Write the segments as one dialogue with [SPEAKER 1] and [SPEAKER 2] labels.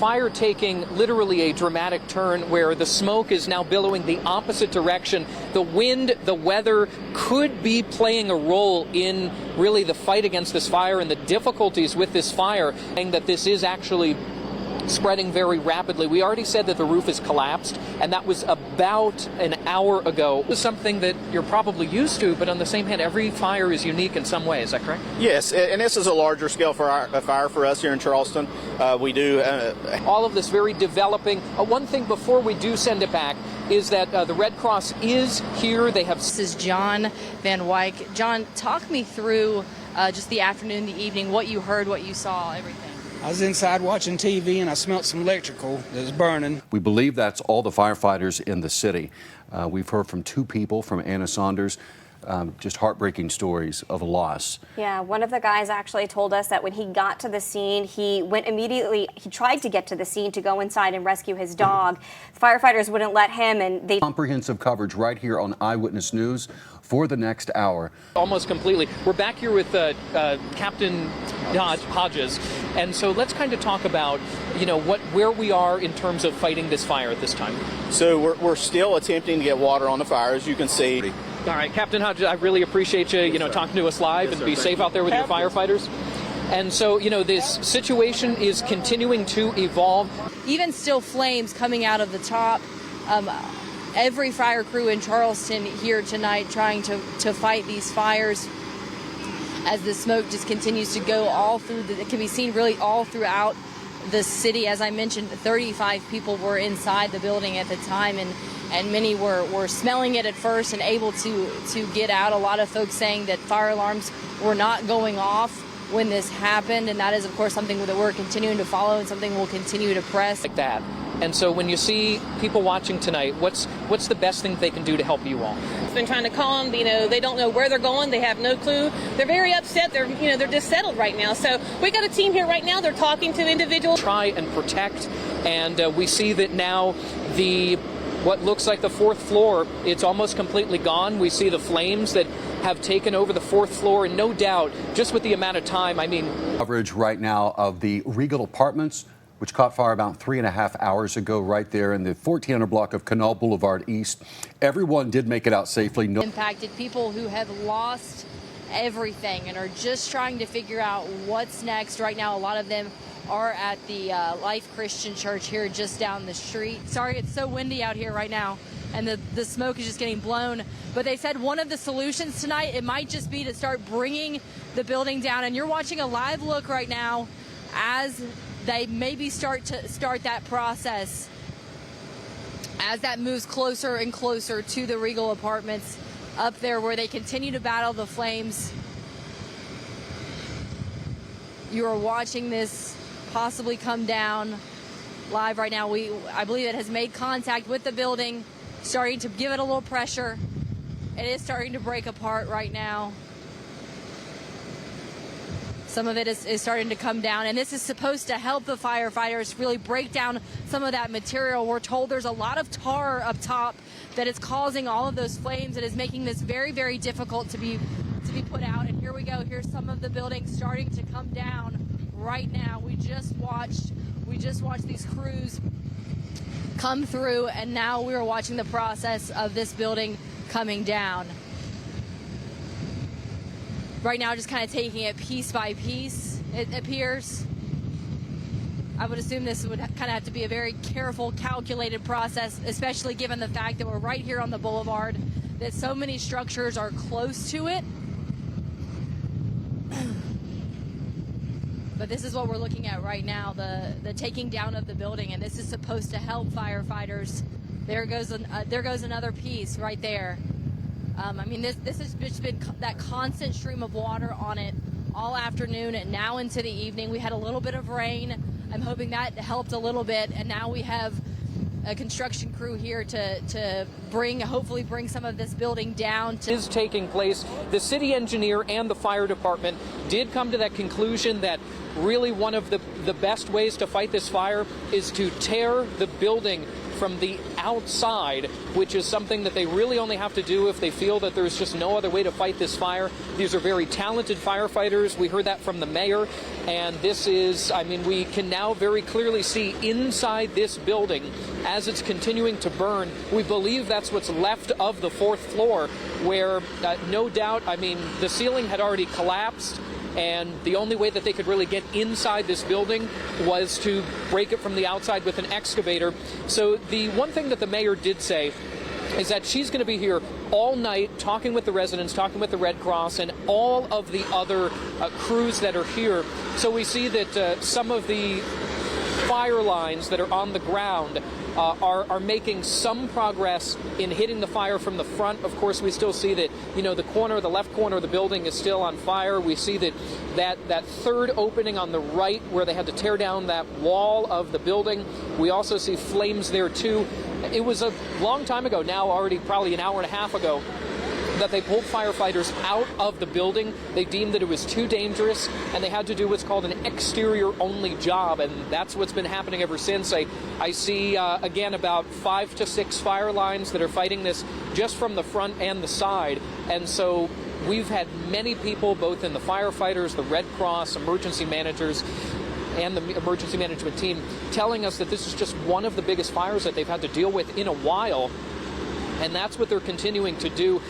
[SPEAKER 1] Fire taking literally a dramatic turn where the smoke is now billowing the opposite direction. The wind, the weather could be playing a role in really the fight against this fire and the difficulties with this fire, and that this is actually spreading very rapidly. We already said that the roof is collapsed, and that was about an hour ago. It was something that you're probably used to, but on the same hand, every fire is unique in some way. Is that correct?
[SPEAKER 2] Yes, and this is a larger scale fire for us here in Charleston. We do
[SPEAKER 1] all of this very developing. One thing before we do send it back is that the Red Cross is here. They have.
[SPEAKER 3] This is John Van Wyck. John, talk me through just the afternoon, the evening, what you heard, what you saw, everything.
[SPEAKER 4] I was inside watching TV and I smelled some electrical that was burning.
[SPEAKER 5] We believe that's all the firefighters in the city. We've heard from two people, from Anna Saunders, just heartbreaking stories of loss.
[SPEAKER 6] Yeah, one of the guys actually told us that when he got to the scene, he tried to get to the scene to go inside and rescue his dog. The firefighters wouldn't let him, and they...
[SPEAKER 5] Comprehensive coverage right here on Eyewitness News for the next hour.
[SPEAKER 1] Almost completely. We're back here with Captain Hodges, and so let's kind of talk about, where we are in terms of fighting this fire at this time.
[SPEAKER 2] So we're still attempting to get water on the fire, as you can see.
[SPEAKER 1] All right, Captain Hodges, I really appreciate you, talking to us live, and be safe out there with your firefighters. And so, this situation is continuing to evolve.
[SPEAKER 3] Even still flames coming out of the top. Every fire crew in Charleston here tonight trying to fight these fires as the smoke just continues to go all through. It can be seen really all throughout the city. As I mentioned, 35 people were inside the building at the time, and many were smelling it at first and able to get out. A lot of folks saying that fire alarms were not going off when this happened, and that is, of course, something that we're continuing to follow and something we'll continue to press.
[SPEAKER 1] Like that. And so when you see people watching tonight, what's the best thing they can do to help you all?
[SPEAKER 7] I've been trying to call them, they don't know where they're going, they have no clue. They're very upset, they're dissettled right now. So we got a team here right now, they're talking to individuals.
[SPEAKER 1] Try and protect, and we see that now what looks like the fourth floor, it's almost completely gone. We see the flames that have taken over the fourth floor, and no doubt, just with the amount of time,
[SPEAKER 5] Coverage right now of the Regal Apartments, which caught fire about 3.5 hours ago right there in the 1400 block of Canal Boulevard East. Everyone did make it out safely. No
[SPEAKER 3] impacted people who have lost everything and are just trying to figure out what's next. Right now, a lot of them are at the Life Christian Church here just down the street. Sorry, it's so windy out here right now, and the smoke is just getting blown. But they said one of the solutions tonight, it might just be to start bringing the building down. And you're watching a live look right now as they maybe start that process as that moves closer and closer to the Regal Apartments up there, where they continue to battle the flames. You are watching this possibly come down live right now. I believe it has made contact with the building, starting to give it a little pressure. It is starting to break apart right now. Some of it is starting to come down, and this is supposed to help the firefighters really break down some of that material. We're told there's a lot of tar up top that is causing all of those flames. It is making this very, very difficult to be put out. And here we go. Here's some of the buildings starting to come down right now. We just watched these crews come through, and now we are watching the process of this building coming down. Right now, just kind of taking it piece by piece, it appears. I would assume this would kind of have to be a very careful, calculated process, especially given the fact that we're right here on the boulevard, that so many structures are close to it. But this is what we're looking at right now, the taking down of the building, and this is supposed to help firefighters. There goes another piece right there. This has just been that constant stream of water on it all afternoon and now into the evening. We had a little bit of rain. I'm hoping that helped a little bit, and now we have a construction crew here to hopefully bring some of this building down.
[SPEAKER 1] Is taking place. The city engineer and the fire department did come to that conclusion that really one of the best ways to fight this fire is to tear the building from the outside, which is something that they really only have to do if they feel that there's just no other way to fight this fire. These are very talented firefighters. We heard that from the mayor. And this is, I mean, we can now very clearly see inside this building as it's continuing to burn. We believe that's what's left of the fourth floor, where no doubt, I mean, the ceiling had already collapsed. And the only way that they could really get inside this building was to break it from the outside with an excavator. So the one thing that the mayor did say is that she's going to be here all night talking with the residents, talking with the Red Cross and all of the other crews that are here. So we see that some of the fire lines that are on the ground are making some progress in hitting the fire from the front. Of course, we still see that, you know, the left corner of the building is still on fire. We see that third opening on the right where they had to tear down that wall of the building. We also see flames there too. It was a long time ago now, already probably an hour and a half ago, that they pulled firefighters out of the building. They deemed that it was too dangerous, and they had to do what's called an exterior-only job, and that's what's been happening ever since. I see, again, about 5 to 6 fire lines that are fighting this just from the front and the side, and so we've had many people, both in the firefighters, the Red Cross, emergency managers, and the emergency management team, telling us that this is just one of the biggest fires that they've had to deal with in a while, and that's what they're continuing to do.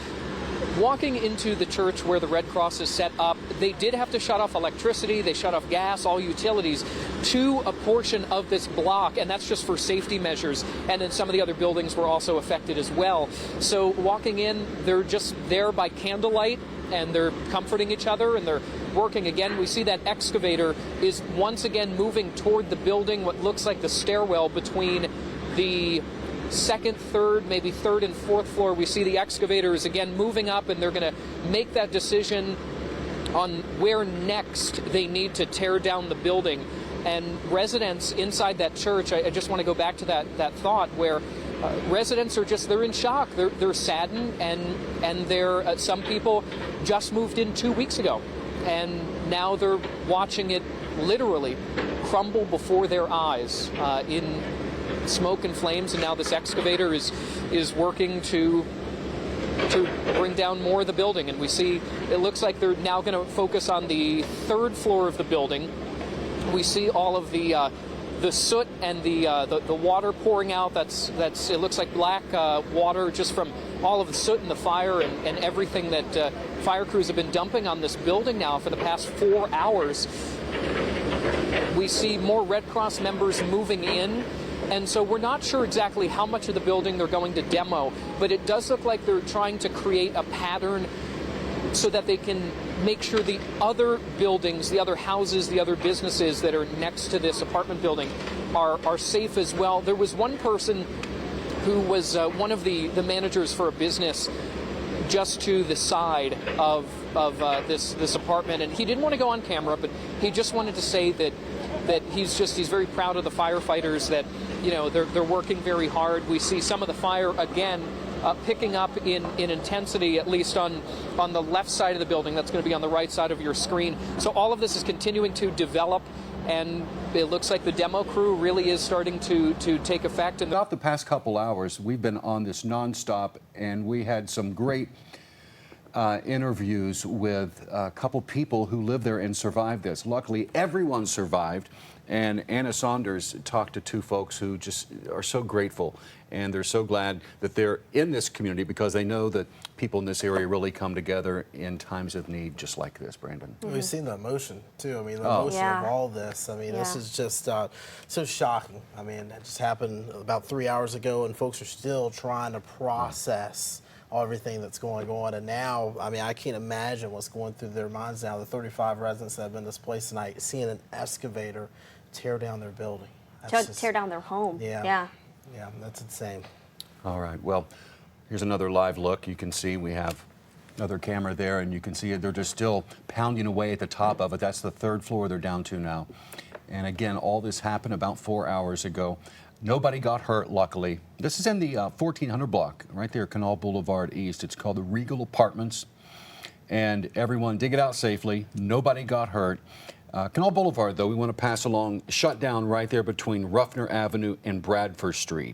[SPEAKER 1] Walking into the church where the Red Cross is set up, they did have to shut off electricity, they shut off gas, all utilities to a portion of this block, and that's just for safety measures. And then some of the other buildings were also affected as well. So walking in, they're just there by candlelight, and they're comforting each other, and they're working again. We see that excavator is once again moving toward the building, what looks like the stairwell between the second, third, maybe third and fourth floor. We see the excavator is again moving up, and they're going to make that decision on where next they need to tear down the building. And residents inside that church, I just want to go back to that thought where residents are just, they're in shock. They're saddened, and they're some people just moved in 2 weeks ago, and now they're watching it literally crumble before their eyes in smoke and flames. And now this excavator is working to bring down more of the building. And we see it looks like they're now going to focus on the third floor of the building. We see all of the soot and the water pouring out. That's it looks like black water just from all of the soot and the fire and everything that fire crews have been dumping on this building now for the past 4 hours. We see more Red Cross members moving in. And so we're not sure exactly how much of the building they're going to demo, but it does look like they're trying to create a pattern so that they can make sure the other buildings, the other houses, the other businesses that are next to this apartment building are safe as well. There was one person who was one of the managers for a business just to the side of this apartment, and he didn't want to go on camera, but he just wanted to say that he's very proud of the firefighters, that, you know, they're working very hard. We see some of the fire again picking up in intensity, at least on the left side of the building. That's going to be on the right side of your screen. So all of this is continuing to develop, and it looks like the demo crew really is starting to take effect. And
[SPEAKER 5] About the past couple hours, we've been on this nonstop, and we had some great interviews with a couple people who live there and survived this. Luckily, everyone survived, and Anna Saunders talked to 2 folks who just are so grateful, and they're so glad that they're in this community because they know that people in this area really come together in times of need just like this, Brandon.
[SPEAKER 8] We've seen the emotion, too. I mean, the emotion of all this. I mean, this is just so shocking. I mean, it just happened about 3 hours ago, and folks are still trying to process everything that's going on. And now, I mean, I can't imagine what's going through their minds now. The 35 residents that have been displaced tonight, seeing an excavator tear down their building.
[SPEAKER 6] Tear down their home.
[SPEAKER 8] Yeah, that's insane.
[SPEAKER 5] All right, well, here's another live look. You can see we have another camera there, and you can see they're just still pounding away at the top of it. That's the 3rd floor they're down to now. And again, all this happened about 4 hours ago. Nobody got hurt, luckily. This is in the 1400 block, right there, Canal Boulevard East. It's called the Regal Apartments. And everyone did get out safely. Nobody got hurt. Canal Boulevard, though, we want to pass along, shut down right there between Ruffner Avenue and Bradford Street.